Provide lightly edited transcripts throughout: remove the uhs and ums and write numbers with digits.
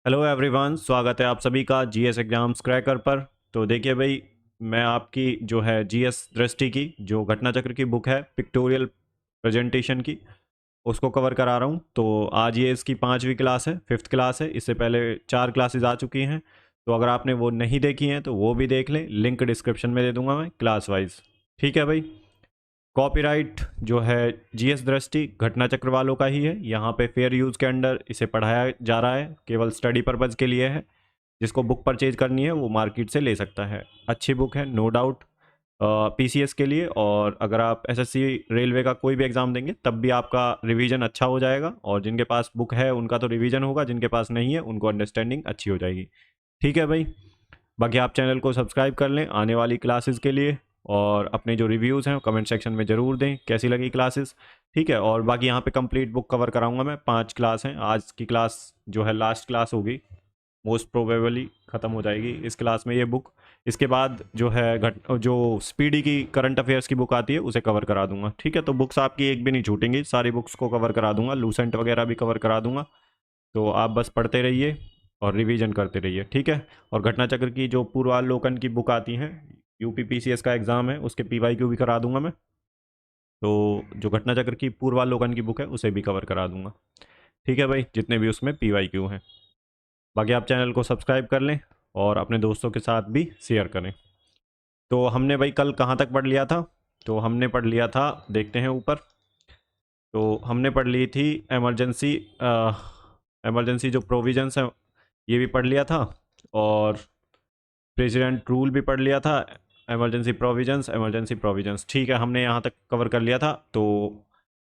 Hello everyone, स्वागत है आप सभी का जीएस एग्जाम्स क्रैकर पर। तो देखिए भाई, मैं आपकी जो है जीएस दृष्टि की जो घटना चक्र की बुक है पिक्टोरियल प्रेजेंटेशन की, उसको कवर करा रहा हूँ। तो आज ये इसकी 5वीं क्लास है, 5th क्लास है। इससे पहले 4 क्लासेस आ चुकी हैं। तो अगर आपने वो नहीं देखी हैं तो वो भी देख लें, लिंक डिस्क्रिप्शन में दे दूंगा मैं क्लास वाइज। ठीक है भाई। कॉपीराइट जो है जीएस दृष्टि घटना चक्र वालों का ही है। यहाँ पे फेयर यूज़ के अंडर इसे पढ़ाया जा रहा है, केवल स्टडी पर्पज़ के लिए है। जिसको बुक परचेज करनी है वो मार्केट से ले सकता है। अच्छी बुक है, नो डाउट, पीसीएस के लिए। और अगर आप एसएससी रेलवे का कोई भी एग्ज़ाम देंगे तब भी आपका रिवीजन अच्छा हो जाएगा। और जिनके पास बुक है उनका तो रिवीजन होगा, जिनके पास नहीं है उनको अंडरस्टैंडिंग अच्छी हो जाएगी। ठीक है भाई। बाकी आप चैनल को सब्सक्राइब कर लें आने वाली क्लासेस के लिए। और अपने जो रिव्यूज़ हैं कमेंट सेक्शन में ज़रूर दें कैसी लगी क्लासेस। ठीक है। और बाकी यहाँ पे कंप्लीट बुक कवर कराऊंगा मैं। 5 क्लास हैं। आज की क्लास जो है लास्ट क्लास होगी, मोस्ट प्रोबेबली ख़त्म हो जाएगी इस क्लास में ये बुक। इसके बाद जो है जो स्पीडी की करंट अफेयर्स की बुक आती है उसे कवर करा दूंगा। ठीक है। तो बुक्स आपकी एक भी नहीं छूटेंगी, सारी बुक्स को कवर करा दूंगा, लूसेंट वगैरह भी कवर करा दूंगा। तो आप बस पढ़ते रहिए और रिवीजन करते रहिए। ठीक है। और घटना चक्र की जो पूर्वावलोकन की बुक आती हैं, यूपी पीसीएस का एग्ज़ाम है उसके पीवाईक्यू भी करा दूंगा मैं। तो जो घटना चक्र की पूर्वावलोकन की बुक है उसे भी कवर करा दूंगा। ठीक है भाई, जितने भी उसमें पीवाईक्यू हैं। बाकी आप चैनल को सब्सक्राइब कर लें और अपने दोस्तों के साथ भी शेयर करें। तो हमने भाई कल कहाँ तक पढ़ लिया था? तो हमने पढ़ लिया था, देखते हैं ऊपर। तो हमने पढ़ ली थी एमरजेंसी, एमरजेंसी जो प्रोविजंस हैं ये भी पढ़ लिया था। और प्रेसिडेंट रूल भी पढ़ लिया था। एमरजेंसी प्रोविजंस, एमरजेंसी प्रोविजंस, ठीक है, हमने यहाँ तक कवर कर लिया था। तो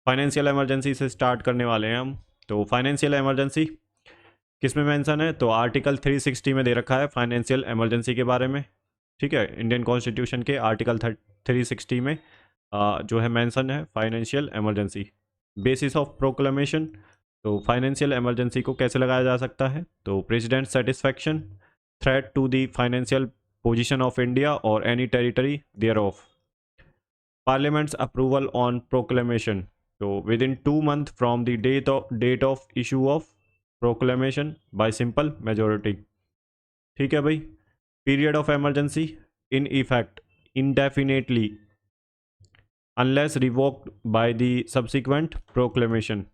फाइनेंशियल इमरजेंसी से स्टार्ट करने वाले हैं हम। तो फाइनेंशियल इमरजेंसी किस में मेंशन है? तो आर्टिकल 360 में दे रखा है फाइनेंशियल इमरजेंसी के बारे में। ठीक है। इंडियन कॉन्स्टिट्यूशन के आर्टिकल 360 में जो है मेंशन है financial emergency. Basis of proclamation. तो फाइनेंशियल इमरजेंसी को कैसे लगाया जा सकता है? तो president satisfaction, threat to the financial position of India और any territory thereof, parliament's approval on proclamation. तो with in 2 months from the date of issue of proclamation by simple majority. ठीक है भाई। Period of emergency in effect indefinitely unless revoked by the subsequent proclamation.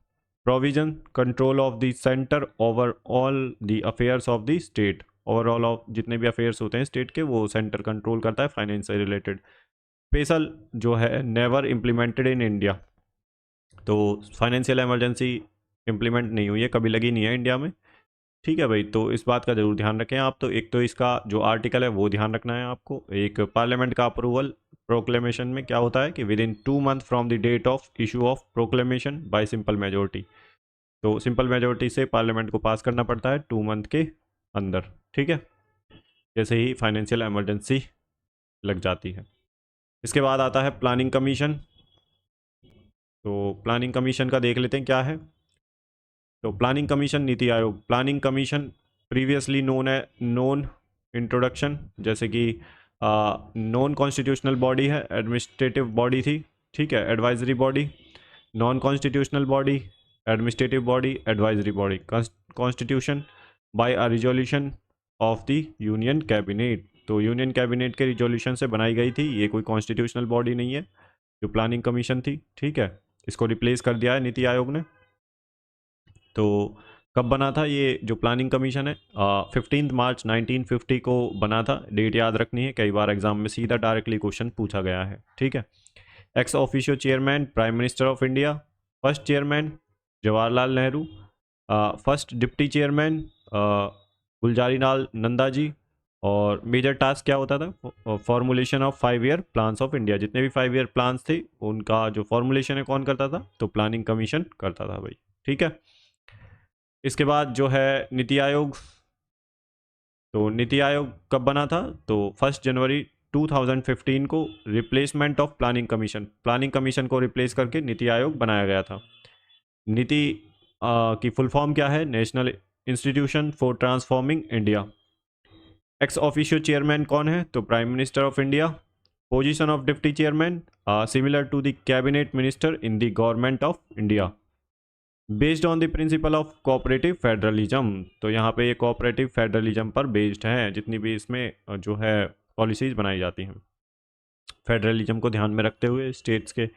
Provision control of the center over all the affairs of the state। Overall of जितने भी affairs होते हैं state के वो centre control करता है फाइनेंस से related. Special जो है नेवर इम्प्लीमेंटेड इन इंडिया। तो फाइनेंशियल इमरजेंसी इम्प्लीमेंट नहीं हुई है, कभी लगी नहीं है इंडिया में। ठीक है भाई। तो इस बात का ज़रूर ध्यान रखें आप। तो एक तो इसका जो आर्टिकल है वो ध्यान रखना है आपको। एक पार्लियामेंट का अप्रूवल प्रोक्लेमेशन में क्या होता है कि with in 2 months from the date of issue of proclamation by simple majority. तो सिंपल मेजोरिटी से पार्लियामेंट को पास करना पड़ता है 2 month के अंदर। ठीक है। जैसे ही फाइनेंशियल इमरजेंसी लग जाती है। इसके बाद आता है प्लानिंग कमीशन। तो प्लानिंग कमीशन का देख लेते हैं क्या है। तो planning commission, NITI Aayog, planning commission previously known है नॉन इंट्रोडक्शन, जैसे कि नॉन कॉन्स्टिट्यूशनल बॉडी है, एडमिनिस्ट्रेटिव बॉडी थी। ठीक है। Advisory body, non constitutional body, administrative body, advisory body. Constitution bye a resolution of the union cabinet. तो यूनियन कैबिनेट के resolution से बनाई गई थी, ये कोई कॉन्स्टिट्यूशनल बॉडी नहीं है जो प्लानिंग कमीशन थी। ठीक है। इसको रिप्लेस कर दिया है नीति आयोग ने। तो कब बना था ये जो प्लानिंग कमीशन है? 15 मार्च 1950 को बना था। डेट याद रखनी है, कई बार एग्जाम में सीधा डायरेक्टली क्वेश्चन पूछा गया है। ठीक है। Ex officio chairman prime minister of India. First chairman Jawaharlal Nehru. First deputy chairman Gulzari Lal Nanda ji. और मेजर टास्क क्या होता था? Formulation of 5 year plans of India. जितने भी 5 year प्लान्स थे उनका जो फॉर्मुलेशन है कौन करता था? तो प्लानिंग कमीशन करता था भाई। ठीक है। इसके बाद जो है नीति आयोग। तो नीति आयोग कब बना था? तो 1 जनवरी 2015 को रिप्लेसमेंट ऑफ प्लानिंग कमीशन को रिप्लेस करके नीति आयोग बनाया गया था। नीति की फुल फॉर्म क्या है? National institution for transforming India. Ex officio chairman कौन है? तो prime minister of India. Position of deputy chairman similar to the cabinet minister in the government of India. Based on the principle of cooperative federalism. तो यहाँ पे ये cooperative federalism पर based है जितनी भी इसमें जो है पॉलिसीज बनाई जाती हैं। फेडरलिज्म को ध्यान में रखते हुए स्टेट्स के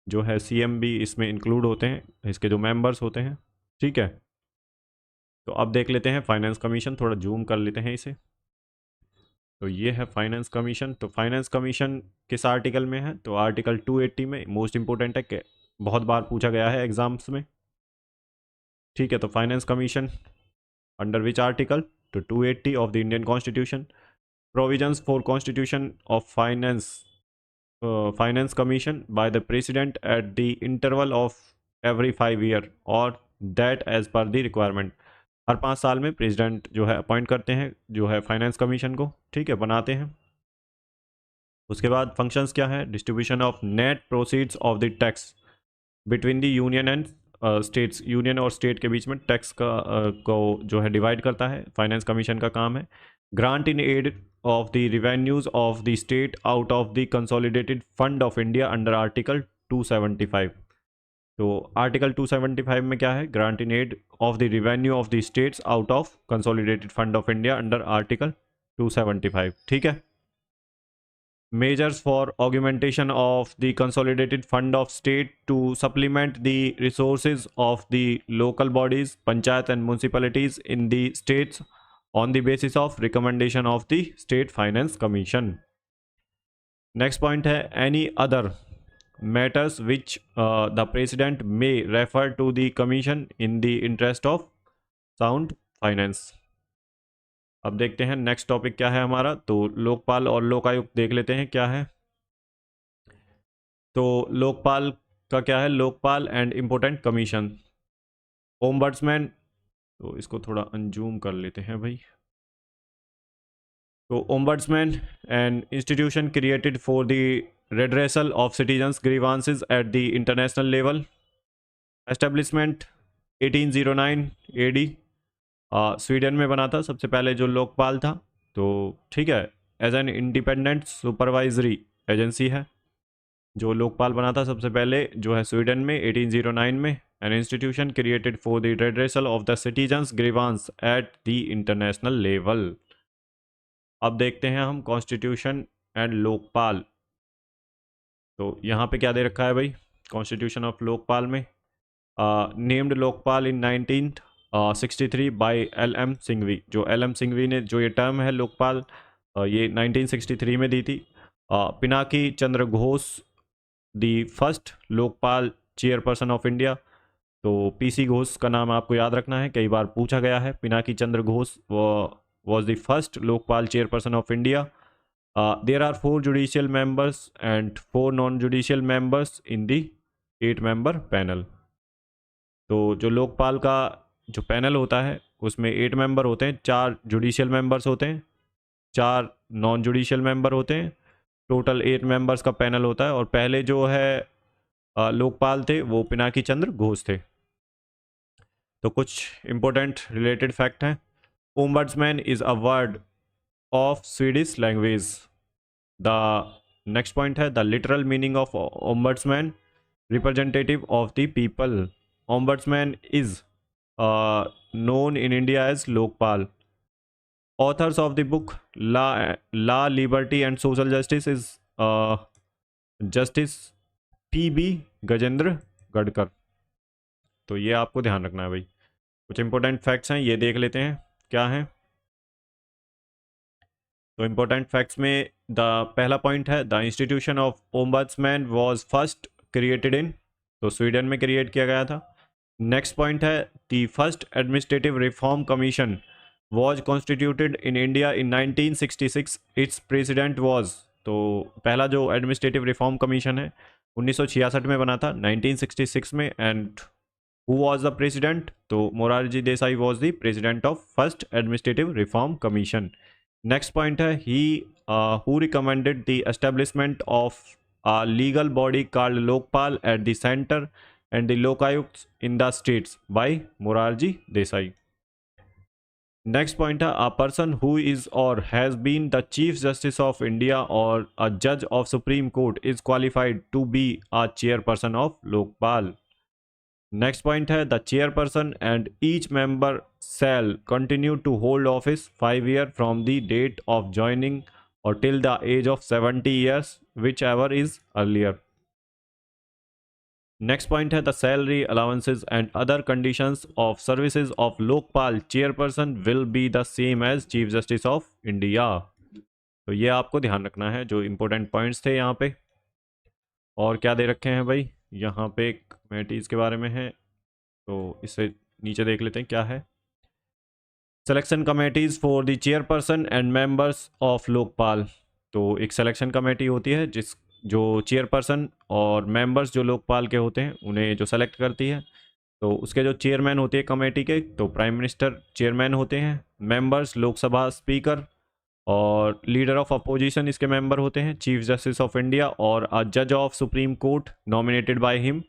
जो है सीएम भी इसमें इंक्लूड होते हैं, इसके जो मेंबर्स होते हैं। ठीक है, तो अब देख लेते हैं फाइनेंस कमीशन, थोड़ा जूम कर लेते हैं इसे। तो ये है फाइनेंस कमीशन। तो फाइनेंस कमीशन किस आर्टिकल में है? तो आर्टिकल 280 में। मोस्ट इंपॉर्टेंट है कि बहुत बार पूछा गया है एग्जाम्स में। ठीक है, तो finance commission under which article? तो 280 of the Indian constitution. Provisions for constitution of finance commission by the president at the interval of every 5 year और that as per the requirement. हर 5 साल में प्रेसिडेंट जो है अपॉइंट करते हैं जो है फाइनेंस कमीशन को। ठीक है, बनाते हैं। उसके बाद फंक्शंस क्या है? Distribution of net proceeds of the tax between the union and states. Union और स्टेट के बीच में टैक्स का को जो है डिवाइड करता है, फाइनेंस कमीशन का काम है। Grant in aid of the revenues of the state out of the consolidated fund of India under article 275। तो आर्टिकल 275 में क्या है? Grant in aid of the revenue of the states out of consolidated fund of India under article 275। ठीक है। Measures for augmentation of the consolidated fund of state to supplement the resources of the local bodies, panchayat and municipalities in the states on the basis of recommendation of the State Finance Commission. Next point है any other matters which the president may refer to the commission in the interest of sound finance. अब देखते हैं next topic क्या है हमारा। तो लोकपाल और लोकायुक्त देख लेते हैं क्या है। तो लोकपाल का क्या है? Lokpal and important commission. Ombudsman, तो इसको थोड़ा अनजूम कर लेते हैं भाई। तो ombudsman and institution created for the redressal of citizens grievances at the international level. Establishment 1809 AD। Sweden में बना था सबसे पहले जो लोकपाल था। तो ठीक है, as an independent supervisory agency है। जो लोकपाल बना था सबसे पहले जो है स्वीडन में 1809 में। An institution created for the redressal of the citizens grievance at the international level. अब देखते हैं हम कॉन्स्टिट्यूशन एंड लोकपाल। तो यहाँ पे क्या दे रखा है भाई कॉन्स्टिट्यूशन ऑफ लोकपाल में? नेम्ड लोकपाल इन 1963 बाय LM सिंघवी। जो LM सिंघवी ने जो ये टर्म है लोकपाल ये 1963 में दी थी। Pinaki Chandra Ghosh the first Lokpal chairperson of India. तो PC घोष का नाम आपको याद रखना है, कई बार पूछा गया है। Pinaki Chandra Ghosh was the first Lokpal chairperson of India. There are 4 judicial members and 4 non-judicial members in the 8-member panel. तो जो लोकपाल का जो पैनल होता है उसमें 8 मेंबर होते हैं, 4 जुडिशियल मेंबर्स होते हैं, 4 नॉन जुडिशियल मेंबर होते हैं। टोटल 8 मेंबर्स का पैनल होता है। और पहले जो है लोकपाल थे वो पिनाकी चंद्र घोष थे। तो कुछ इंपॉर्टेंट रिलेटेड फैक्ट हैं। Ombudsman is a word of Swedish language. The next point है the literal meaning of ombudsman, representative of the people. Ombudsman is known in India as Lokpal. Authors of the book Law, Liberty and Social Justice is Justice P.B. Gajendra Gadkar. तो ये आपको ध्यान रखना है भाई। कुछ important facts हैं, ये देख लेते हैं क्या है। तो इंपॉर्टेंट फैक्ट्स में पहला पॉइंट है the institution of ombudsman was first created in. तो स्वीडन में क्रिएट किया गया था। नेक्स्ट पॉइंट है the first administrative reform commission was constituted in India in 1966। It's president was. तो पहला जो एडमिनिस्ट्रेटिव रिफॉर्म कमीशन है 1966 में बना था 1966 में। And who was the president? तो Morarji Desai was the president of first administrative reform commission. Next point है he who recommended the establishment of a legal body called Lokpal at the center and the Lokayukts in the states by Morarji Desai. Next point, a person who is or has been the Chief Justice of India or a judge of Supreme Court is qualified to be a chairperson of Lokpal. Next point है the chairperson and each member shall continue to hold office 5 year from the date of joining और till the age of 70 years whichever is earlier. Next point है the salary allowances and other conditions of services of Lokpal chairperson will be the same as chief justice of India. तो ये आपको ध्यान रखना है जो important points थे यहाँ पे। और क्या दे रखे हैं भाई, यहाँ पे कमेटीज़ के बारे में है, तो इससे नीचे देख लेते हैं क्या है। Selection committees for the chairperson and members of Lokpal. तो एक सिलेक्शन कमेटी होती है जो चेयरपर्सन और मेंबर्स जो लोकपाल के होते हैं उन्हें जो सेलेक्ट करती है। तो उसके जो चेयरमैन होते हैं कमेटी के, तो प्राइम मिनिस्टर चेयरमैन होते हैं। मेंबर्स लोकसभा स्पीकर और लीडर ऑफ अपोजिशन इसके मेंबर होते हैं, चीफ जस्टिस ऑफ इंडिया और अ जज of supreme court nominated by him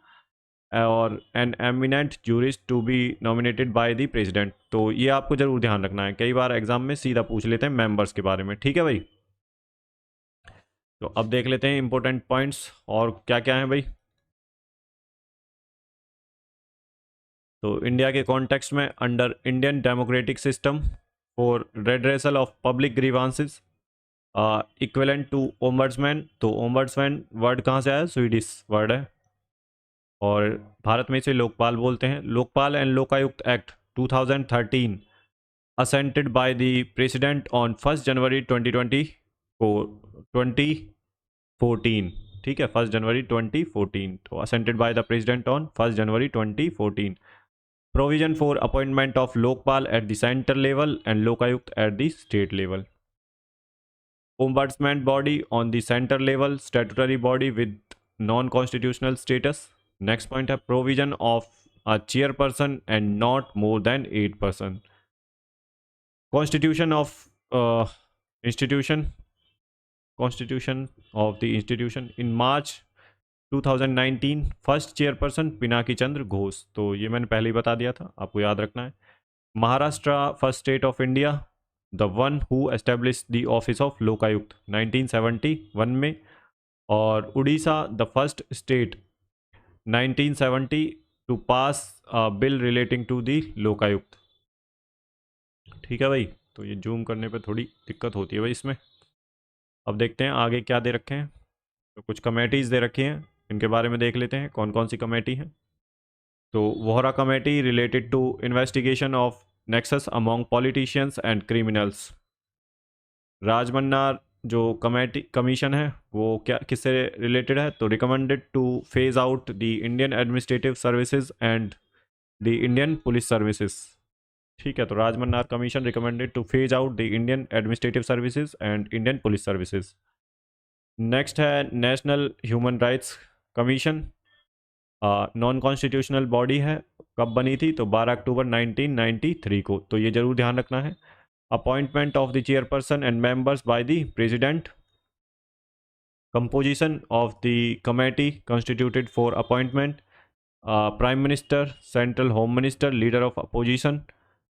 और an eminent jurist to be nominated by the president. तो ये आपको जरूर ध्यान रखना है, कई बार एग्जाम में सीधा पूछ लेते हैं मेंबर्स के बारे में। ठीक है भाई, तो अब देख लेते हैं इंपॉर्टेंट पॉइंट्स और क्या क्या है भाई। तो इंडिया के कॉन्टेक्स्ट में under Indian democratic system for redressal of public grievances equivalent to ombudsman. तो ओम्बड्समैन वर्ड कहाँ से आया, स्वीडिश वर्ड है और भारत में इसे लोकपाल बोलते हैं। Lokpal and Lokayukta act 2013 assented bye the president on 1 जनवरी 2014। ठीक है, 1 जनवरी 2014। तो assented bye the president on 1 January 2014। Provision for appointment of Lokpal at the centre level and Lokayukta at the state level. Ombudsman body on the center level, statutory body with non-constitutional status. Next point है provision of a chairperson and not more than 8%. Constitution of institution of the institution in March 2019 first chairperson Pinaki Chandra Ghosh. तो ये मैंने पहले ही बता दिया था, आपको याद रखना है। Maharashtra first state of India, the one who establish the office of Lokayukta 1971 में। और Orissa the first state 1970 to pass bill relating to the Lokayukta. ठीक है भाई, तो ये जूम करने पे थोड़ी दिक्कत होती है भाई इसमें। अब देखते हैं आगे क्या दे रखे हैं। तो कुछ कमेटीज़ दे रखी हैं, इनके बारे में देख लेते हैं कौन कौन सी कमेटी हैं। तो Vohra committee related to investigation of nexus among politicians and criminals. Rajamannar जो कमीशन है वो क्या किससे रिलेटेड है, तो recommended to phase out the Indian administrative services and the Indian police services. ठीक है, तो Rajamannar commission recommended to phase out the Indian administrative services and Indian police services. Next है national human rights commission, non constitutional body है। कब बनी थी, तो 12 अक्टूबर 1993 को। तो ये जरूर ध्यान रखना है। Appointment of the chairperson and members bye the president. Composition of the committee constituted for appointment prime minister, central home minister, leader of opposition,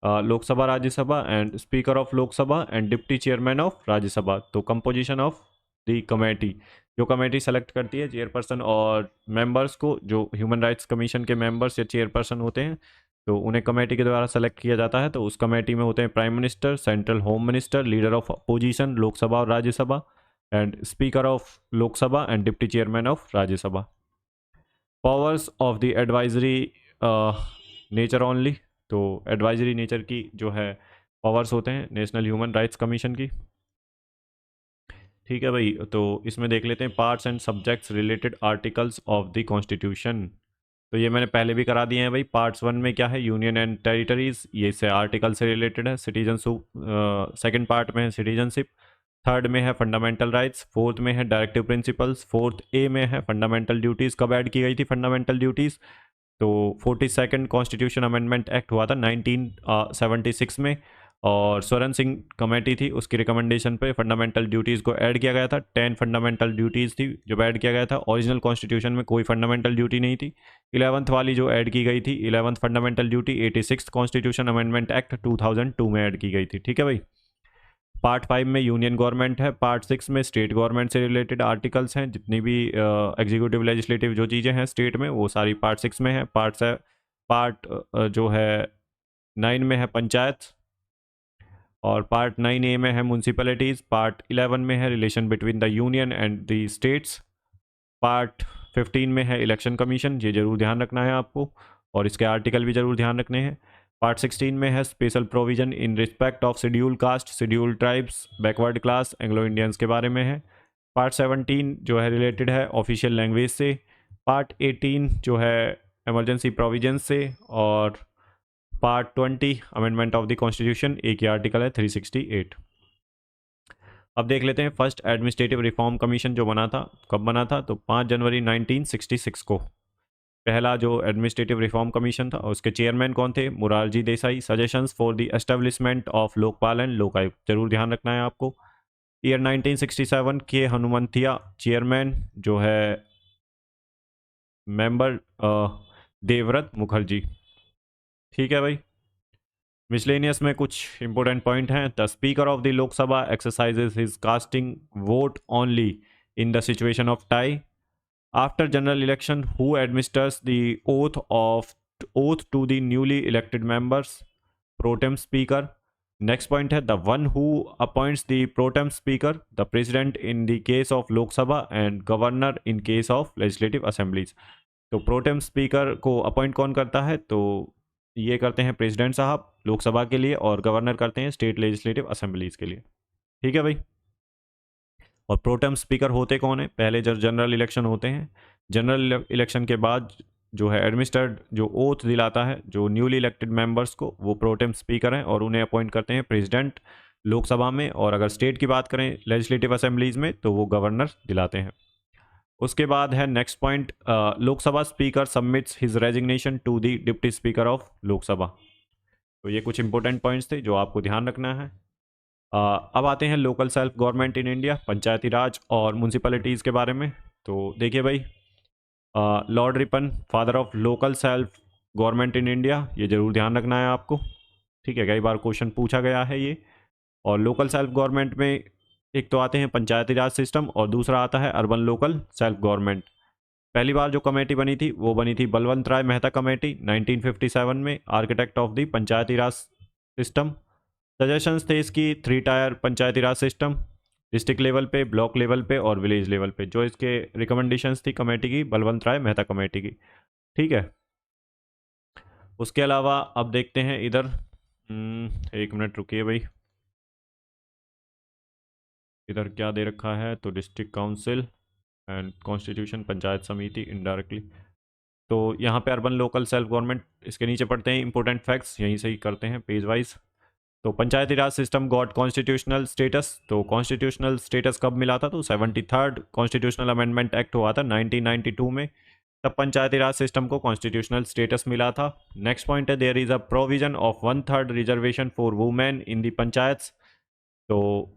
Lok Sabha Rajya Sabha and speaker of Lok Sabha and deputy chairman of Rajya Sabha. तो composition of the committee, जो committee select करती है chairperson और members को, जो human rights commission के members या chairperson होते हैं, तो उन्हें कमेटी के द्वारा सेलेक्ट किया जाता है। तो उस कमेटी में होते हैं prime minister, central home minister, leader of opposition, Lok Sabha और Rajya Sabha and speaker of Lok Sabha and deputy chairman of Rajya Sabha. Powers of the advisory nature only. तो एडवाइजरी नेचर की जो है पावर्स होते हैं नेशनल ह्यूमन राइट्स कमीशन की। ठीक है भाई, तो इसमें देख लेते हैं parts and subjects related articles of the constitution. तो ये मैंने पहले भी करा दिए हैं भाई। पार्ट्स 1 में क्या है, यूनियन एंड टेरिटरीज, ये से आर्टिकल से रिलेटेड है। सिटीजनशिप सेकंड पार्ट में है सिटीजनशिप। थर्ड में है फंडामेंटल राइट्स। फोर्थ में है डायरेक्टिव प्रिंसिपल्स। फोर्थ ए में है फंडामेंटल ड्यूटीज़। कब ऐड की गई थी फंडामेंटल ड्यूटीज़, तो 42nd कॉन्स्टिट्यूशन अमेंडमेंट एक्ट हुआ था 1976 में, और स्वरण सिंह कमेटी थी, उसकी रिकमेंडेशन पे फंडामेंटल ड्यूटीज़ को ऐड किया गया था। 10 फंडामेंटल ड्यूटीज़ थी जब ऐड किया गया था। ओरिजिनल कॉन्स्टिट्यूशन में कोई फंडामेंटल ड्यूटी नहीं थी। 11th वाली जो ऐड की गई थी, 11th fundamental duty 86th constitution amendment act 2002 में ऐड की गई थी। ठीक है भाई। पार्ट 5 में यूनियन गवर्नमेंट है। पार्ट 6 में स्टेट गवर्नमेंट से रिलेटेड आर्टिकल्स हैं, जितनी भी एग्जीक्यूटिव लेजिस्लेटिव जो चीज़ें हैं स्टेट में, वो सारी पार्ट 6 में है। पार्ट पार्ट जो है 9 में है पंचायत, और पार्ट 9A में है म्यूनसिपैलिटीज़, पार्ट 11 में है relation between the union and the states, part 15 में है इलेक्शन कमीशन, ये जरूर ध्यान रखना है आपको, और इसके आर्टिकल भी जरूर ध्यान रखने हैं। पार्ट 16 में है special provision in respect of schedule caste, schedule tribes, backward class, Anglo Indians के बारे में है। पार्ट 17 जो है रिलेटेड है ऑफिशियल लैंग्वेज से। पार्ट 18 जो है इमरजेंसी प्रोविजन से। और part 20 amendment of the constitution, एक ही आर्टिकल है 368। अब देख लेते हैं फर्स्ट एडमिनिस्ट्रेटिव रिफॉर्म कमीशन जो बना था, कब बना था, तो 5 जनवरी 1966 को पहला जो एडमिनिस्ट्रेटिव रिफॉर्म कमीशन था, उसके चेयरमैन कौन थे, Morarji Desai. Suggestions for the establishment of Lokpal and Lokayukta, जरूर ध्यान रखना है आपको। ईयर 1967 के हनुमंतिया चेयरमैन जो है मेंबर देवव्रत मुखर्जी। ठीक है भाई। मिसलेनियस में कुछ इंपॉर्टेंट पॉइंट हैं। The speaker of the Lok Sabha exercises his casting vote only in the situation of tie after general election, who administers the oath to the newly elected members, pro tem speaker. Next point है the one who appoints the pro tem speaker, the president in the case of Lok Sabha and governor in case of legislative assemblies. तो pro tem speaker को appoint कौन करता है, तो ये करते हैं प्रेसिडेंट साहब लोकसभा के लिए, और गवर्नर करते हैं स्टेट लेजिस्लेटिव असेंबलीज के लिए। ठीक है भाई। और प्रोटेम स्पीकर होते कौन है, पहले जब जनरल इलेक्शन होते हैं, जनरल इलेक्शन के बाद जो है एडमिनिस्ट्रेड जो ओथ दिलाता है जो न्यूली इलेक्टेड मेंबर्स को, वो प्रोटेम स्पीकर हैं, और उन्हें अपॉइंट करते हैं प्रेसिडेंट लोकसभा में। और अगर स्टेट की बात करें लेजिस्लेटिव असेंबलीज में, तो वो गवर्नर दिलाते हैं। उसके बाद है next point, Lok Sabha speaker submits his resignation to the deputy speaker of Lok Sabha. तो ये कुछ इंपॉर्टेंट पॉइंट्स थे जो आपको ध्यान रखना है। अब आते हैं local self government in India, Panchayati Raj और म्यूनसिपैलिटीज़ के बारे में। तो देखिए भाई, lord Ripon father of local self government in India, ये जरूर ध्यान रखना है आपको। ठीक है, कई बार क्वेश्चन पूछा गया है ये। और लोकल सेल्फ गवर्नमेंट में एक तो आते हैं पंचायती राज सिस्टम, और दूसरा आता है अर्बन लोकल सेल्फ गवर्नमेंट। पहली बार जो कमेटी बनी थी वो बनी थी बलवंत राय मेहता कमेटी 1957 में, architect of the Panchayati Raj system. Suggestions थे इसकी 3 टायर पंचायती राज सिस्टम, डिस्ट्रिक्ट लेवल पे, ब्लॉक लेवल पे और विलेज लेवल पे। जो इसके रिकमेंडेशंस थी कमेटी की, बलवंत राय मेहता कमेटी की। ठीक है। उसके अलावा अब देखते हैं इधर, एक मिनट रुकिए भाई, इधर क्या दे रखा है, तो district council and constitution, panchayat समिति इनडायरेक्टली। तो यहाँ पे अर्बन लोकल सेल्फ गवर्नमेंट, इसके नीचे पढ़ते हैं इंपॉर्टेंट फैक्ट्स, यहीं से ही करते हैं पेज वाइज। तो पंचायती Raj system got constitutional status. तो कॉन्स्टिट्यूशनल स्टेटस कब मिला था, तो 73rd कॉन्स्टिट्यूशनल अमेंडमेंट एक्ट हुआ था 1992 में, तब पंचायती राज सिस्टम को कॉन्स्टिट्यूशनल स्टेटस मिला था। नेक्स्ट पॉइंट है there is a provision of 1/3 reservation for women in the panchayat. तो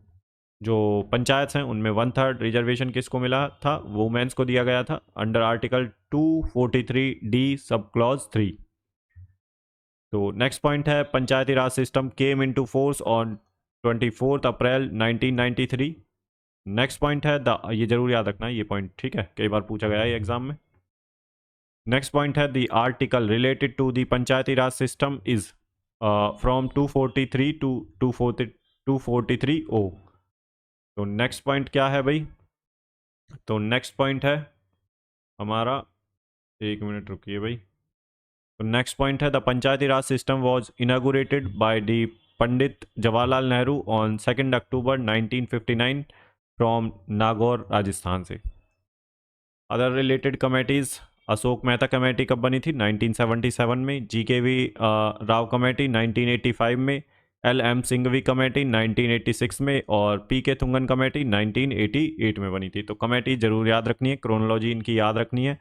जो पंचायत हैं उनमें 1/3 रिजर्वेशन किसको मिला था, वुमेन्स को दिया गया था, under article 243D sub clause 3। तो नेक्स्ट पॉइंट है Panchayati Raj system came into force on 24 April 1993। Next point है ये जरूर याद रखना है ये पॉइंट, ठीक है, कई बार पूछा गया है एग्जाम में। नेक्स्ट पॉइंट है the article related to the Panchayati Raj system is from 243 to 243O। तो नेक्स्ट पॉइंट क्या है भाई, तो नेक्स्ट पॉइंट है हमारा, एक मिनट रुकिए भाई, तो नेक्स्ट पॉइंट है the Panchayati Raj system was inaugurated by the Pandit Jawaharlal Nehru on 2 October 1959 from Nagaur Rajasthan से। Other related committees, Ashok Mehta committee कब बनी थी, 1977 में। GKV राव कमेटी 1985 में। LM सिंघवी कमेटी 1986 में। और PK थुंगन कमेटी 1988 में बनी थी। तो कमेटी जरूर याद रखनी है, क्रोनोलॉजी इनकी याद रखनी है।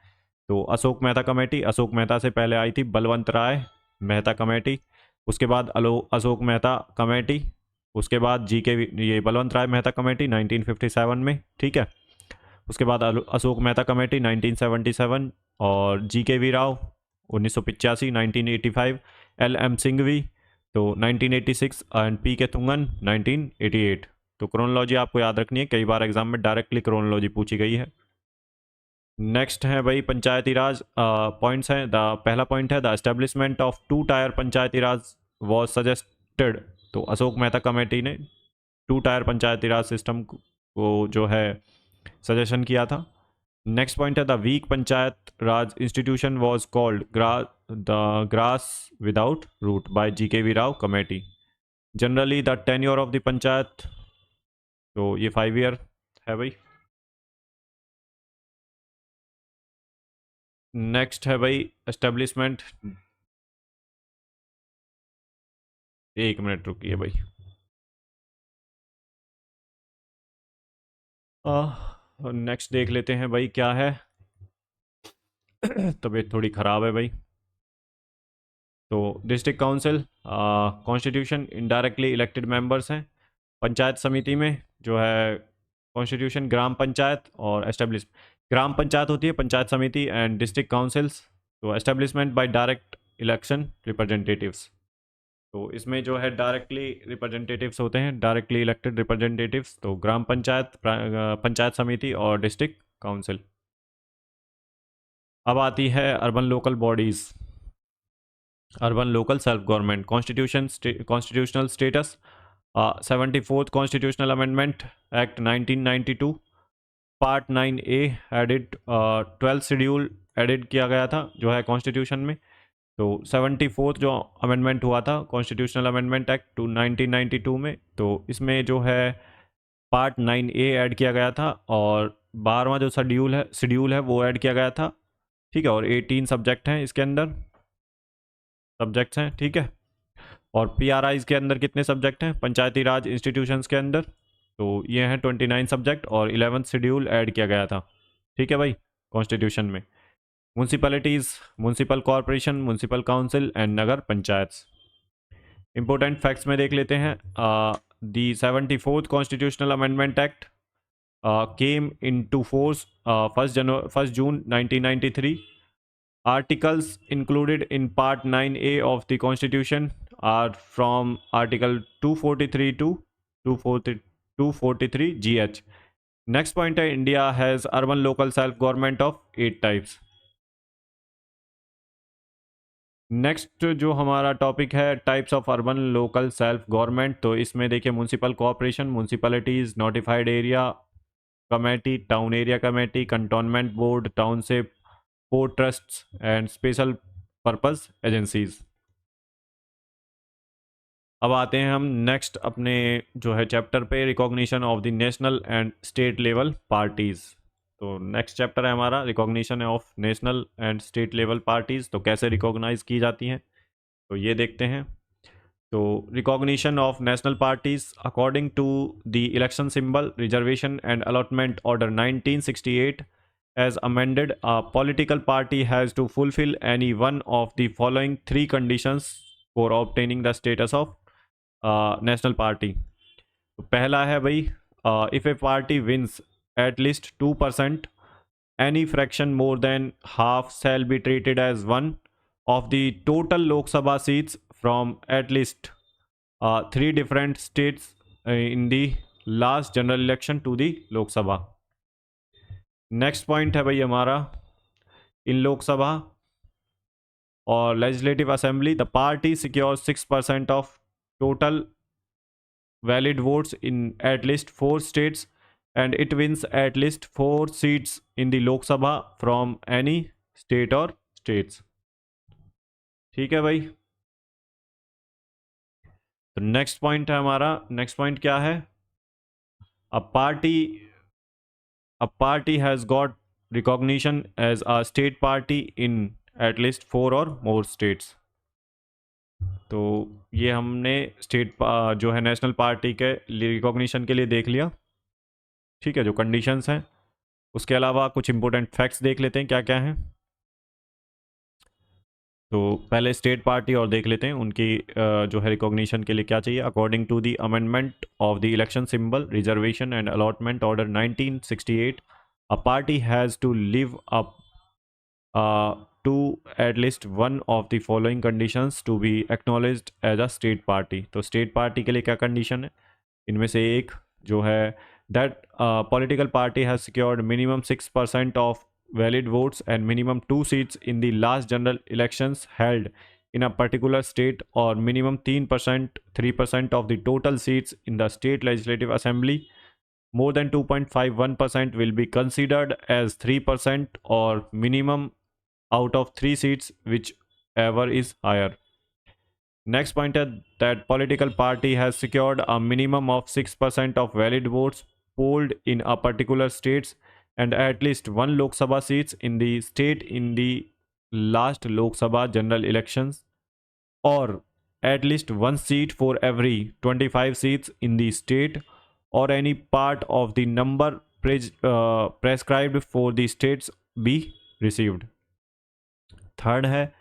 तो अशोक मेहता कमेटी, अशोक मेहता से पहले आई थी बलवंत राय मेहता कमेटी, उसके बाद अशोक मेहता कमेटी, उसके बाद GKV ये बलवंत राय मेहता कमेटी 1957 में, ठीक है। उसके बाद अशोक मेहता कमेटी 1977, और GKV राव 1985 1985, LM सिंघवी तो 1986 एंड PK थुंगन 1988। तो क्रोनोलॉजी आपको याद रखनी है, कई बार एग्जाम में डायरेक्टली क्रोनोलॉजी पूछी गई है। नेक्स्ट है भाई पंचायती राज पॉइंट्स हैं। द पहला पॉइंट है the establishment of 2 tyre Panchayati Raj was suggested. तो अशोक मेहता कमेटी ने 2 टायर पंचायती राज सिस्टम को जो है सजेशन किया था। नेक्स्ट पॉइंट है the weak panchayat raj institution was called the grass without root by GKV Rao committee. Generally the tenure of the panchayat, तो ये 5 ईयर है भाई। नेक्स्ट है भाई एस्टेब्लिशमेंट। 1 मिनट रुकिए भाई। नेक्स्ट देख लेते हैं भाई क्या है। तबीयत थोड़ी ख़राब है भाई। तो district council constitution indirectly elected members हैं। पंचायत समिति में जो है कॉन्स्टिट्यूशन ग्राम पंचायत और एस्टेब्लिश ग्राम पंचायत होती है, Panchayat Samiti and district councils तो establishment by direct election representatives. तो इसमें जो है डायरेक्टली रिप्रेजेंटेटिव्स होते हैं, डायरेक्टली इलेक्टेड रिप्रेजेंटेटिव्स, तो ग्राम पंचायत, पंचायत समिति और डिस्ट्रिक्ट काउंसिल। अब आती है urban local bodies. Urban local self government constitutional status 74th constitutional amendment act 1992 part 9A added 12th schedule added किया गया था जो है कॉन्स्टिट्यूशन में। तो 74th जो अमेंडमेंट हुआ था कॉन्स्टिट्यूशनल अमेंडमेंट एक्ट टू 1992 में, तो इसमें जो है पार्ट 9A ऐड किया गया था और 12वां जो शेड्यूल है वो ऐड किया गया था। ठीक है, और 18 सब्जेक्ट हैं इसके अंदर, सब्जेक्ट्स हैं। ठीक है, और PRIs के अंदर कितने सब्जेक्ट हैं पंचायती राज इंस्टीट्यूशंस के अंदर, तो ये हैं 29 सब्जेक्ट और 11th शेड्यूल ऐड किया गया था। ठीक है भाई, कॉन्स्टिट्यूशन में। Municipalities, municipal corporation, municipal council and Nagar Panchayat. Important facts में देख लेते हैं। The 74th constitutional amendment act came into force 1 June 1993. Articles included in Part 9A of the Constitution are from Article 243 to 243 GH. Next point है India has urban local self government of 8 types. Next जो हमारा topic है types of urban local self government, तो इसमें देखिए municipal corporation, municipalities, notified area committee, town area committee, cantonment board, township, port trusts and special purpose agencies. अब आते हैं हम नेक्स्ट अपने जो है चैप्टर पे, recognition of the national and state level parties. तो नेक्स्ट चैप्टर है हमारा recognition of national and state level parties, तो कैसे रिकॉग्नाइज की जाती हैं तो ये देखते हैं। तो recognition of national parties according to the election symbol reservation and allotment order 1968 as amended, a political party has to fulfill any one of the following 3 conditions for obtaining the status of national party. तो पहला है भाई, if a party wins at least 2%, any fraction more than half shall be treated as one of the total Lok Sabha seats from at least 3 different states in the last general election to the Lok Sabha. Next point है भाई हमारा, in Lok Sabha और legislative assembly the party secure 6% of total valid votes in at least 4 states and it wins at least 4 seats in the Lok Sabha from any state और states. ठीक है भाई, तो next point है हमारा, नेक्स्ट पॉइंट क्या है, a party has got recognition as a state party in at least 4 or more states. तो ये हमने स्टेट जो है नेशनल पार्टी के रिकॉग्निशन के लिए देख लिया। ठीक है, जो कंडीशंस हैं, उसके अलावा कुछ इंपॉर्टेंट फैक्ट्स देख लेते हैं क्या क्या हैं। तो पहले स्टेट पार्टी और देख लेते हैं उनकी जो है रिकॉग्निशन के लिए क्या चाहिए। According to the amendment of the election symbol reservation and allotment order 1968, a party has to live up to at least one of the following conditions to be acknowledged as a state party. तो state party के लिए क्या condition है, इनमें से एक जो है that political party has secured minimum 6% of valid votes and minimum 2 seats in the last general elections held in a particular state, or minimum 3% of the total seats in the state legislative assembly. More than 2.51% will be considered as 3%, or minimum out of 3 seats, whichever is higher. Next point is that political party has secured a minimum of 6% of valid votes polled in a particular states, and at least one Lok Sabha seats in the state in the last Lok Sabha general elections, or at least one seat for every 25 seats in the state, or any part of the number prescribed for the states be received. Third है,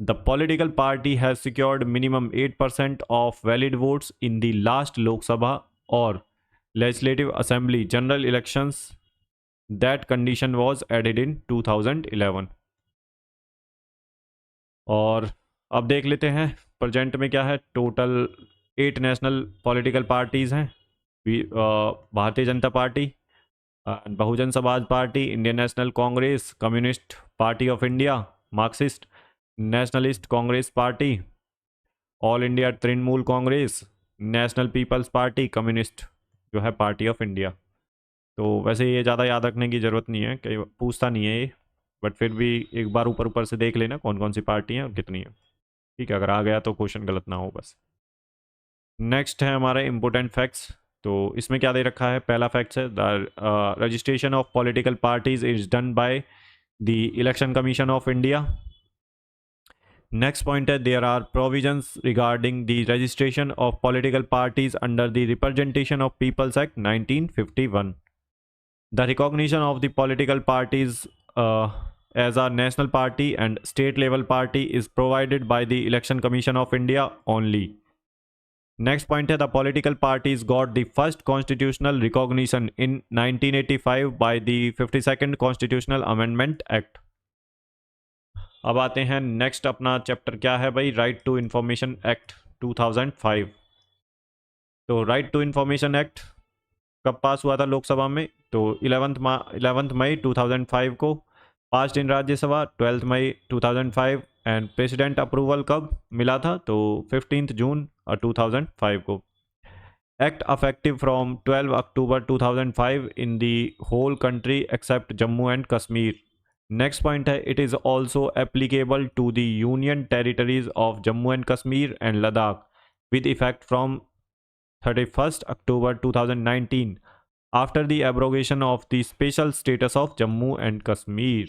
the political party has secured minimum 8% of valid votes in the last Lok Sabha or Legislative Assembly general elections. That condition was added in 2011. और अब देख लेते हैं present में क्या है. Total 8 national political parties हैं. Bharatiya Janata Party, Bahujan Samaj Party, Indian National Congress, Communist Party of India, Marxist Nationalist Congress Party, All India Trinamool Congress, National People's Party, Communist जो है पार्टी ऑफ इंडिया. तो वैसे ये ज़्यादा याद रखने की ज़रूरत नहीं है, कई पूछता नहीं है ये, बट फिर भी एक बार ऊपर ऊपर से देख लेना कौन कौन सी पार्टी हैं और कितनी है. ठीक है, अगर आ गया तो क्वेश्चन गलत ना हो बस. नेक्स्ट है हमारे इम्पोर्टेंट फैक्ट्स. तो इसमें क्या दे रखा है. पहला फैक्ट्स है the registration of political parties is done by the election commission of India. Next point है there are provisions regarding the registration of political parties under the Representation of Peoples Act 1951. The recognition of the political parties as a national party and state level party is provided by the Election Commission of India only. Next point है the political parties got the first constitutional recognition in 1985 by the 52nd Constitutional Amendment Act. अब आते हैं next, अपना chapter क्या है भाई, right to information act 2005. तो right to information act कब पास हुआ था लोकसभा में. तो 11 मई 2005 को. Pass in Rajya Sabha 12 May 2005. And president approval कब मिला था. तो 15 जून 2005 को. Act effective from 12 October 2005 in the whole country except Jammu and Kashmir. Next point है it is also applicable to the union territories of Jammu and Kashmir and Ladakh with effect from 31st October 2019 after the abrogation of the special status of Jammu and Kashmir.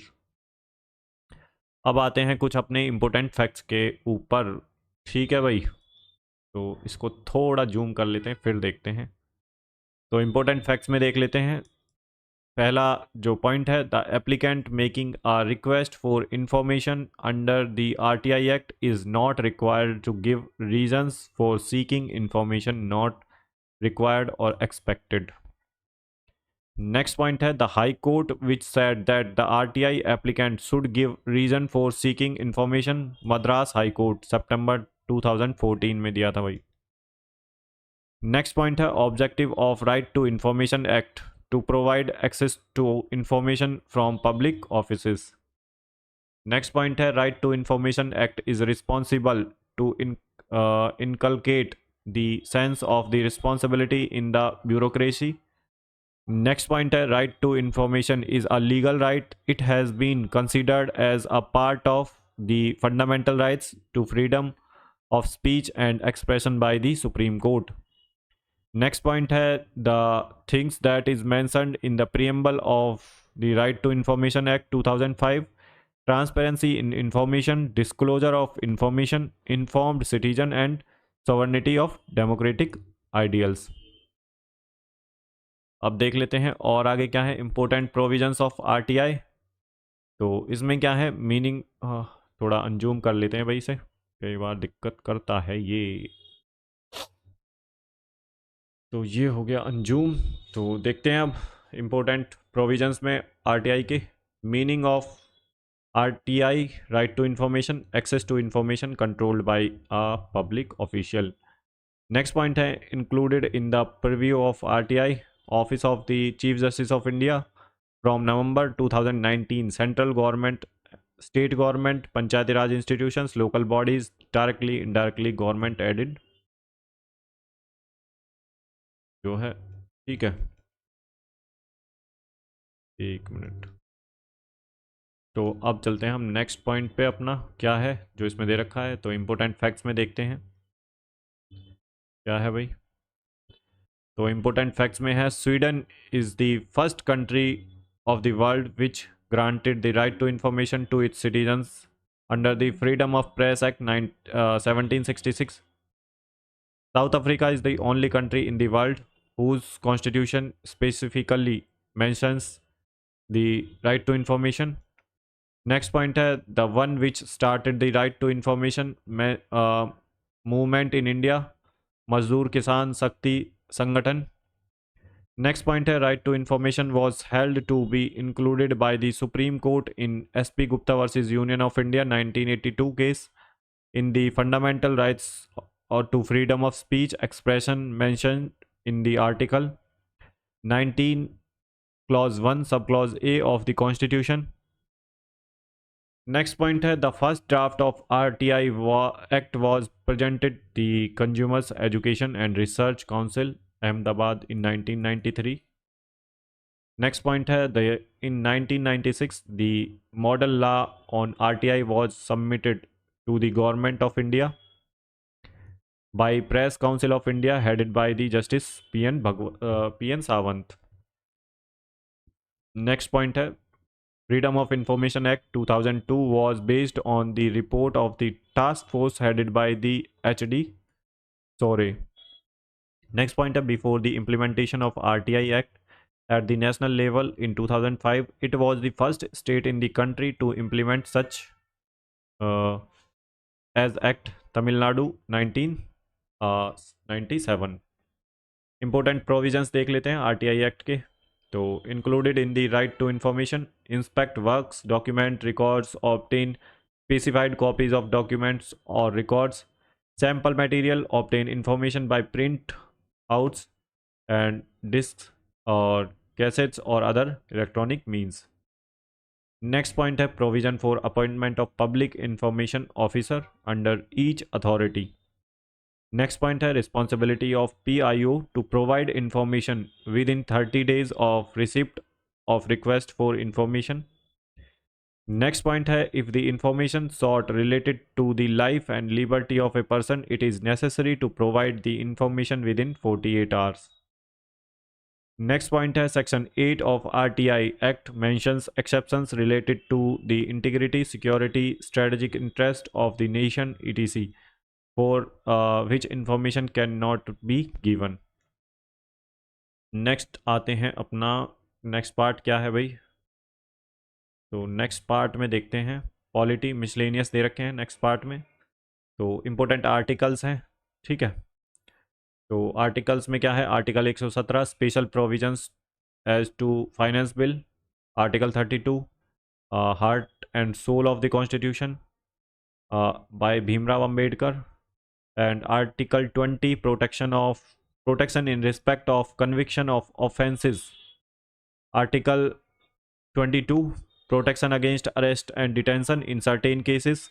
अब आते हैं कुछ अपने important facts के ऊपर. ठीक है भाई, तो इसको थोड़ा जूम कर लेते हैं फिर देखते हैं. तो इम्पोर्टेंट फैक्ट्स में देख लेते हैं. पहला जो पॉइंट है the applicant making a request for information under the RTI act is not required to give reasons for seeking information not required और एक्सपेक्टेड. नेक्स्ट पॉइंट है the high court which said that the RTI applicant should give reason for seeking information. Madras high court सितंबर 2014 में दिया था भाई. Next point है objective of right to information act to provide access to information from public offices. Next point है right to information act is responsible to inculcate the sense of the responsibility in the bureaucracy. Next point है right to information is a legal right. It has been considered as a part of the fundamental rights to freedom of speech and expression by the Supreme Court. Next point है the things that is mentioned in the preamble of the Right to Information Act 2005. Transparency in information, disclosure of information, informed citizen and sovereignty of democratic ideals. अब देख लेते हैं और आगे क्या है important provisions of RTI. तो इसमें क्या है मीनिंग, थोड़ा अनजूम कर लेते हैं भाई इसे, कई बार दिक्कत करता है ये. तो ये हो गया अनजूम. तो देखते हैं अब इम्पोर्टेंट प्रोविजंस में आरटीआई के. Meaning of RTI right to information, access to information controlled by a public official. Next point है included in the preview of RTI office of the chief justice of India, from November 2019, central government, state government, Panchayati Raj institutions, local bodies, directly indirectly government added जो है, ठीक है। एक minute, तो अब चलते हैं हम नेक्स्ट पॉइंट पे, अपना क्या है जो इसमें दे रखा है। तो इम्पोर्टेंट फैक्ट्स में देखते हैं क्या है भाई। तो इम्पोर्टेंट फैक्ट्स में है, Sweden is the first country of the world which granted the right to information to its citizens under the Freedom of Press Act 1766. South Africa is the only country in the world whose constitution specifically mentions the right to information. Next point है, the one which started the right to information movement in India, मजदूर किसान शक्ति संगठन। Next point है, right to information was held to be included by the Supreme Court in SP Gupta versus Union of India 1982 case in the fundamental rights or to freedom of speech expression mentioned in the article 19 clause 1 subclause A of the Constitution. Next point है, the first draft of RTI Act was presented the Consumers Education and Research Council Ahmedabad in 1993. Next point है, in 1996 the model law on RTI was submitted to the Government of India by Press Council of India headed by the Justice P.N. Sawant. Next point है, Freedom of Information Act 2002 was based on the report of the task force headed by the H.D. Sore. Next point, before the implementation of RTI Act at the national level in 2005, it was the first state in the country to implement such as Act Tamil Nadu 1997. Important provisions देख लेते हैं RTI Act के। तो included in the right to information, inspect works, document records, obtain specified copies of documents or records, sample material, obtain information by print outs and discs or cassettes or other electronic means. Next point है, provision for appointment of public information officer under each authority. Next point है, responsibility of PIO to provide information within 30 days of receipt of request for information. Next point है, if the information sought related to the life and liberty of a person, it is necessary to provide the information within 48 hours. Next point है, section 8 of RTI Act mentions exceptions related to the integrity, security, strategic interest of the nation, etc. for which information cannot be given. Next आते हैं अपना next part क्या है भाई। तो next part में देखते हैं, पॉलिटी मिसलेनियस दे रखे हैं नेक्स्ट पार्ट में। तो इम्पोर्टेंट आर्टिकल्स हैं, ठीक है। तो आर्टिकल्स में क्या है, article 117 special provisions as to finance bill, article 32 heart and soul of the constitution by Bhimrao Ambedkar, and article 20 protection in respect of conviction of offenses, article 22 protection against arrest and detention in certain cases।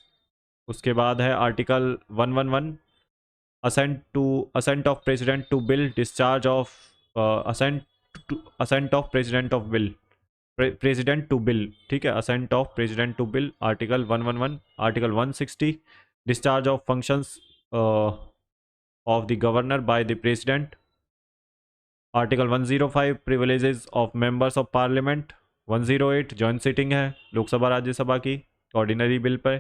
उसके बाद है article 111 assent of president to bill, discharge of assent of president of bill, president to bill, ठीक है, assent of president to bill, article 111। article 160 discharge of functions of the governor by the president, article 105 privileges of members of parliament, 108 joint sitting है लोकसभा राज्यसभा की ordinary bill पर,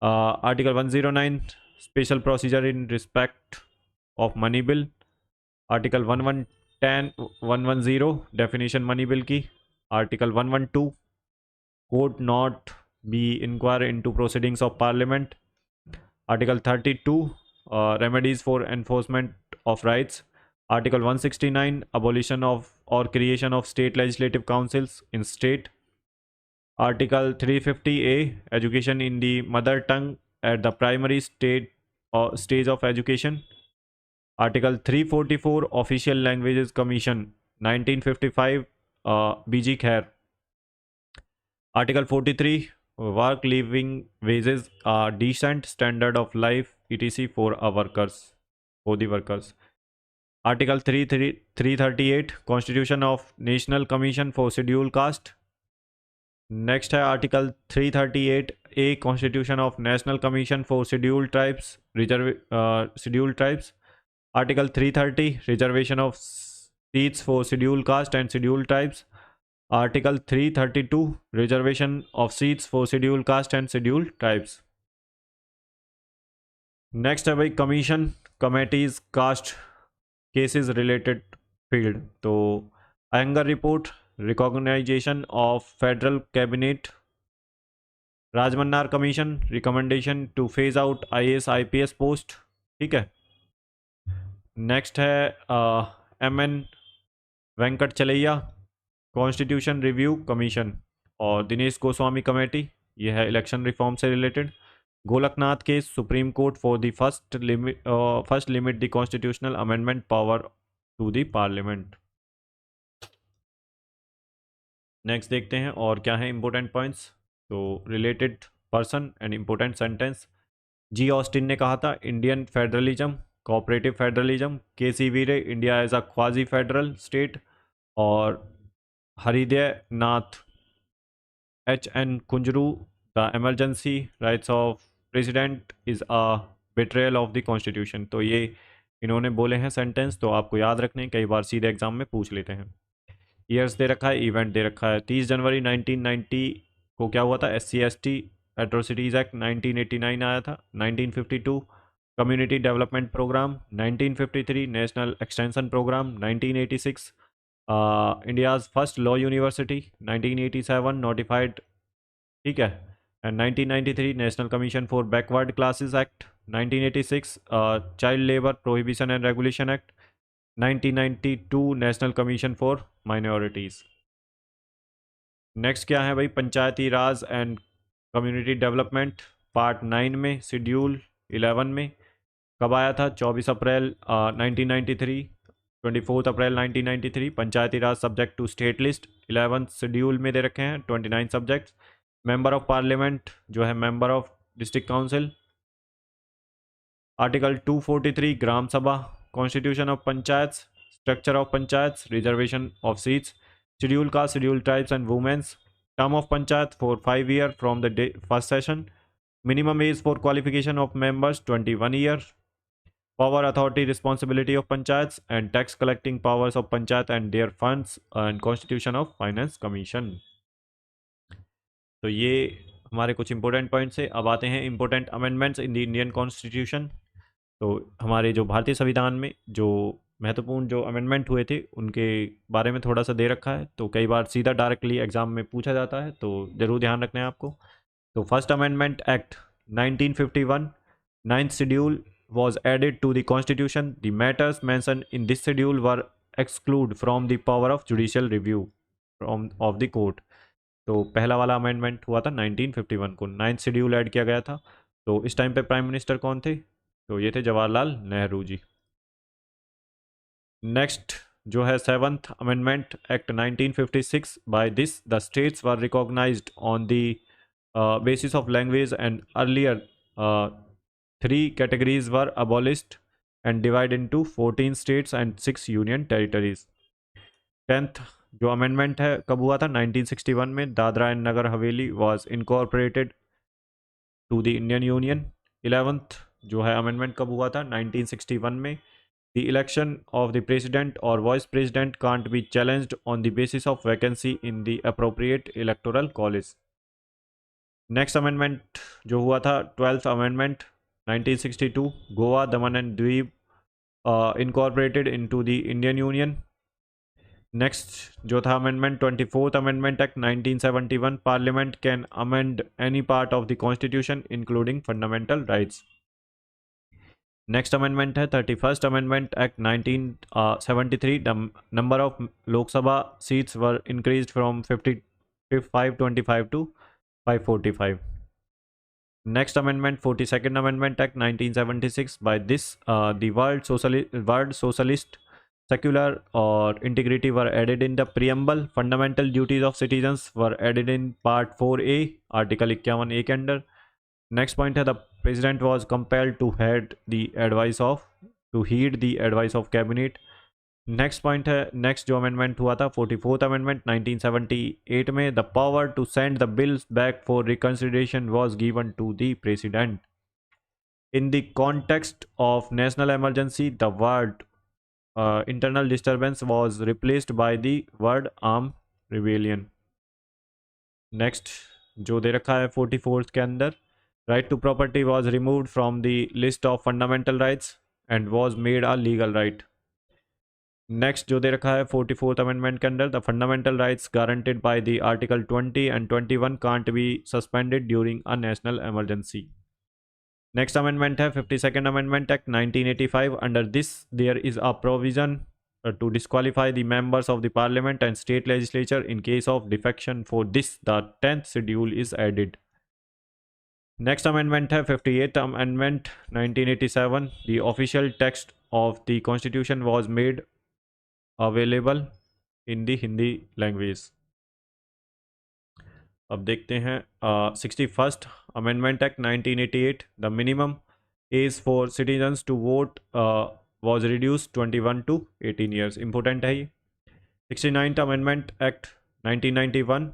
article 109 special procedure in respect of money bill, article 110 definition money bill की, article 112 court not be inquire into proceedings of parliament, article 32 remedies for enforcement of rights, article 169 abolition of or creation of state legislative councils in state, article 350A education in the mother tongue at the primary stage of education, article 344 official languages commission 1955 BG Khair, Article 43, work living wages are decent standard of life etc for the workers. Article 338, Constitution of National Commission for Scheduled Caste. Next है article 338 A, constitution of national commission for scheduled tribes scheduled tribes. Article 330, reservation of seats for scheduled caste and scheduled tribes. Article 332, reservation of seats for scheduled caste and scheduled tribes. Next है भाई commission committees caste cases related field. तो Ayyangar report, recognition of federal cabinet. Rajamannar commission, recommendation to phase out IAS IPS post. ठीक है. Next है MN Venkat चलैया, constitution review commission. और Dinesh Goswami committee, यह है इलेक्शन रिफॉर्म से रिलेटेड. गोलकनाथ के supreme court for the first limit the constitutional amendment power to the parliament. Next देखते हैं और क्या है इंपॉर्टेंट पॉइंट्स. तो related person and important sentence. G Austin ने कहा था Indian federalism cooperative federalism. KC Wheare, India as a quasi federal state. और Hriday Nath HN Kunzru, the emergency rights of president is a betrayal of the constitution. तो ये इन्होंने बोले हैं sentence, तो आपको याद रखने, कई बार सीधे एग्जाम में पूछ लेते हैं. ईयर्स दे रखा है, इवेंट दे रखा है. 30 जनवरी 1990 को क्या हुआ था, SC/ST एट्रोसिटीज़ एक्ट 1989 आया था. 1952 community development program. 1953 national extension program. 1986 India's first law university. 1987 notified. ठीक है. And 1993 national commission for backward classes act. 1986 child labour prohibition and regulation act. 1992 national commission for minorities. Next क्या है भाई, Panchayati Raj and community development part 9 में schedule 11 में. कब आया था, 24 April 1993. 24 April 1993. Panchayati Raj subject to state list 11th schedule में दे रखे हैं 29 सब्जेक्ट्स. मेंबर ऑफ पार्लियामेंट जो है member of district council. Article 243 Gram Sabha. Constitution of panchayat, structure of panchayat, reservation of seats, schedule caste, schedule tribes and womens. Term of panchayat for 5 years from the first session. Minimum age for qualification of members 21 years. Power, authority, responsibility of panchayats and tax collecting powers of panchayat and their funds and constitution of finance commission. तो ये हमारे कुछ important points है. अब आते हैं important amendments in the Indian constitution. तो हमारे जो भारतीय संविधान में जो महत्वपूर्ण जो अमेंडमेंट हुए थे उनके बारे में थोड़ा सा दे रखा है. तो कई बार सीधा डायरेक्टली एग्जाम में पूछा जाता है, तो ज़रूर ध्यान रखना है आपको. तो first amendment act 1951, 9th schedule was added to the constitution. The matters mentioned in this schedule were excluded from the power of judicial review of the court. तो पहला वाला अमेंडमेंट हुआ था 1951 को, 9th शेड्यूल ऐड किया गया था. तो इस टाइम पे प्राइम मिनिस्टर कौन थे, तो ये थे जवाहरलाल नेहरू जी. नेक्स्ट जो है 7th amendment act 1956. By this the states were recognized on the basis of language and earlier 3 categories were abolished and divided into 14 states and 6 union territories. 10th जो amendment है कब हुआ था, 1961 में. Dadra and Nagar Haveli was incorporated to the Indian union. 11th जो है amendment कब हुआ था, 1961 में. The election of the president और vice president can't be challenged on the basis of vacancy in the appropriate electoral college. Next amendment जो हुआ था 12th amendment 1962. Goa, Daman and Dweep incorporated into the Indian union. Next जो था amendment 24th amendment act 1971. Parliament can amend any part of the constitution including fundamental rights. Next amendment है 31st amendment act 1973. Number of Lok Sabha seats were increased from 525 to 545. Next amendment 42nd Amendment Act 1976. By this the word socialist secular or integrity were added in the preamble. Fundamental duties of citizens were added in part 4A, article 51A के अंदर. Next point है the president was compelled to heed the advice of cabinet. Next point है, next जो amendment हुआ था 44th amendment 1978 में, the power to send the bills back for reconsideration was given to the president. In the context of national emergency the word internal disturbance was replaced by the word armed rebellion. Next जो दे रखा है 44th के अंदर, right to property was removed from the list of fundamental rights and was made a legal right. Next जो दे रखा है 44th अमेंडमेंट के अंदर, the fundamental rights guaranteed by the article 20 and 21 can't be suspended during a national emergency. Next amendment है 52nd amendment act 1985. Under this there is a provision to disqualify the members of the parliament and state legislature in case of defection. For this the 10th schedule is added. Next amendment है 58th amendment 1987. The official text of the constitution was made available in the Hindi language. अब देखते हैं 61st amendment act 1988. The minimum age for citizens to vote was reduced 21 to 18 years. Important है ये. 69th Amendment Act 1991.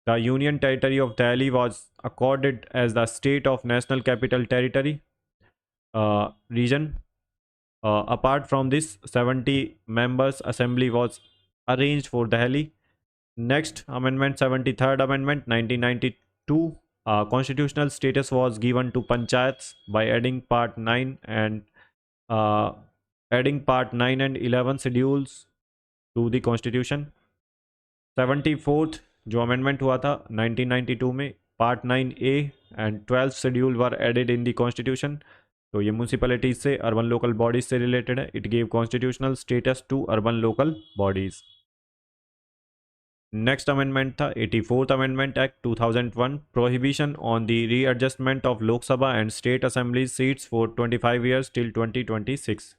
The Union Territory of Delhi was accorded as the state of National Capital Territory region. Apart from this, 70 members assembly was arranged for Delhi. Next amendment, 73rd Amendment 1992. Constitutional status was given to panchayats by adding part 9 and 11 schedules to the constitution. 74th जो amendment हुआ था 1992 में, part 9A and 12th schedule were added in the constitution. तो ये municipalities से, urban local bodies से related है. It give constitutional status to urban local bodies. Next amendment था 84th amendment act 2001. Prohibition on the readjustment of Lok Sabha and state assembly seats for 25 years till 2026.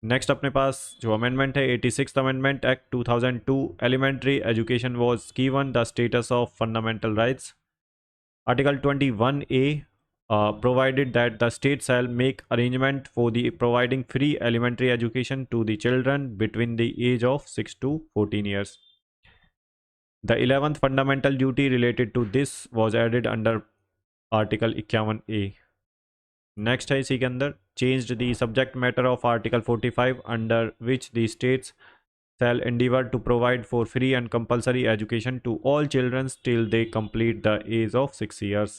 Next अपने पास जो amendment है 86th amendment act 2002. Elementary education was given the status of fundamental rights. Article 21A provided that the state shall make arrangement for the providing free elementary education to the children between the age of 6 to 14 years. The 11th fundamental duty related to this was added under Article 51A. Next है इसी के अंदर, changed the subject matter of article 45 under which the states shall endeavor to provide for free and compulsory education to all children till they complete the age of 6 years.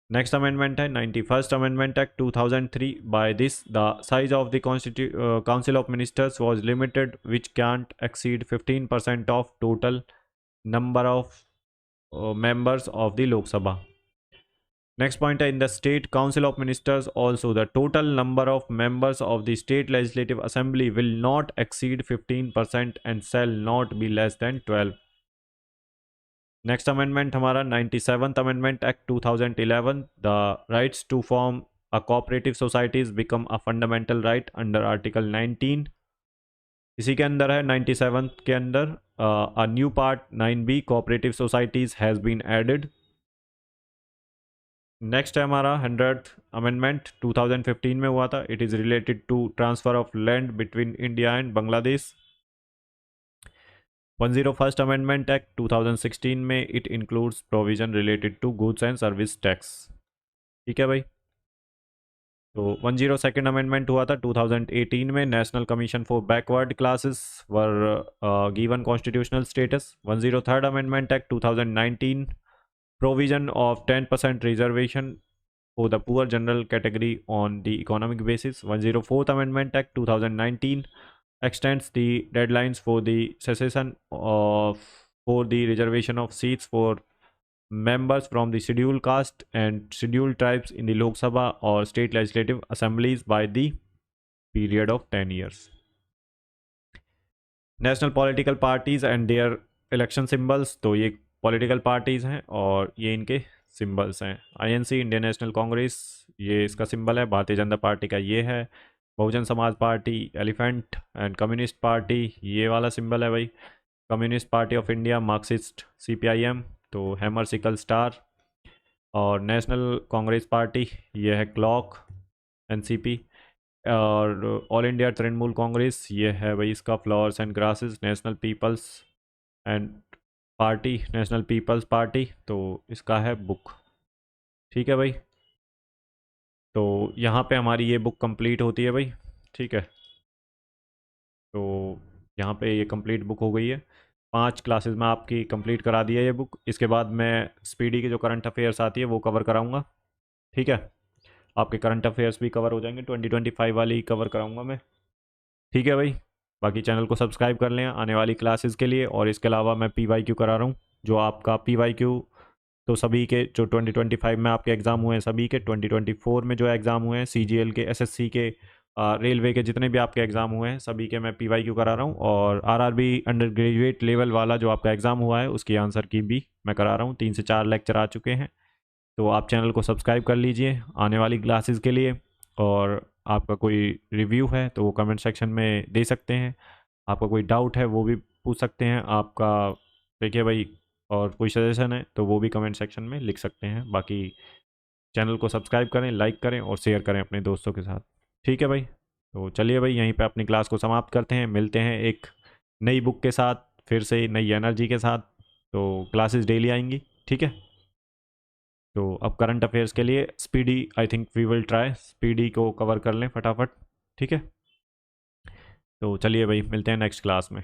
Next amendment है 91st Amendment Act 2003. By this, the size of the Council of Ministers was limited, which can't exceed 15% of total number of members of the Lok Sabha. Next point, in the State Council of Ministers also, the total number of members of the State Legislative Assembly will not exceed 15% and shall not be less than 12. Next amendment हमारा 97th Amendment Act 2011. The rights to form a cooperative societies become a fundamental right under Article 19. इसी के अंदर है 97th के अंदर a new part 9B cooperative societies has been added. Next है हमारा 100th amendment 2015 में हुआ था. It is related to transfer of land between India and Bangladesh. 101st amendment act 2016 में it includes provision related to goods and service tax. ठीक है भाई. तो 102nd अमेंडमेंट हुआ था 2018 में. National commission for backward classes were given constitutional status. 103rd amendment act 2019. Provision of 10% reservation for the poor general category on the economic basis. 104th Amendment Act 2019 extends the deadlines for the cessation for the reservation of seats for members from the scheduled caste and scheduled tribes in the Lok Sabha or state legislative assemblies by the period of 10 years. National political parties and their election symbols. तो ये political parties हैं और ये इनके symbols हैं. INC Indian National Congress ये इसका symbol है. भारतीय जनता पार्टी का ये है. Bahujan Samaj party, elephant and communist party, ये वाला सिंबल है भाई। Communist Party of India, Marxist, CPIM, तो हैमर सिकल स्टार। और नेशनल कांग्रेस पार्टी, ये है क्लॉक, NCP। और ऑल इंडिया तृणमूल कांग्रेस, ये है भाई इसका flowers and grasses. National People's and Party, National People's Party, तो इसका है बुक। ठीक है भाई, तो यहाँ पे हमारी ये बुक कंप्लीट होती है भाई। ठीक है, तो यहाँ पे ये कंप्लीट बुक हो गई है। 5 क्लासेस में आपकी कंप्लीट करा दी है ये बुक। इसके बाद मैं स्पीडी की जो करंट अफेयर्स आती है वो कवर कराऊंगा। ठीक है, आपके करंट अफेयर्स भी कवर हो जाएंगे, 2025 वाली कवर कराऊंगा मैं। ठीक है भाई, बाकी चैनल को सब्सक्राइब कर लें आने वाली क्लासेस के लिए। और इसके अलावा मैं PYQ करा रहा हूँ, जो आपका PYQ तो सभी के जो 2025 में आपके एग्ज़ाम हुए हैं, सभी के 2024 में जो एग्ज़ाम हुए हैं, CGL के, SSC के, रेलवे के, जितने भी आपके एग्ज़ाम हुए हैं सभी के मैं PYQ करा रहा हूँ। और RRB अंडर ग्रेजुएट लेवल वाला जो आपका एग्ज़ाम हुआ है उसकी आंसर की भी मैं करा रहा हूँ। 3 से 4 लेक्चर आ चुके हैं। तो आप चैनल को सब्सक्राइब कर लीजिए आने वाली क्लासेस के लिए। और आपका कोई रिव्यू है तो वो कमेंट सेक्शन में दे सकते हैं। आपका कोई डाउट है वो भी पूछ सकते हैं आपका, देखिए भाई। और कोई सजेशन है तो वो भी कमेंट सेक्शन में लिख सकते हैं। बाकी चैनल को सब्सक्राइब करें, लाइक करें और शेयर करें अपने दोस्तों के साथ। ठीक है भाई, तो चलिए भाई यहीं पे अपनी क्लास को समाप्त करते हैं। मिलते हैं एक नई बुक के साथ, फिर से नई एनर्जी के साथ। तो क्लासेस डेली आएंगी। ठीक है, तो अब करंट अफेयर्स के लिए speedy, I think we will try speedy को कवर कर लें फटाफट। ठीक है, तो चलिए भाई मिलते हैं नेक्स्ट क्लास में।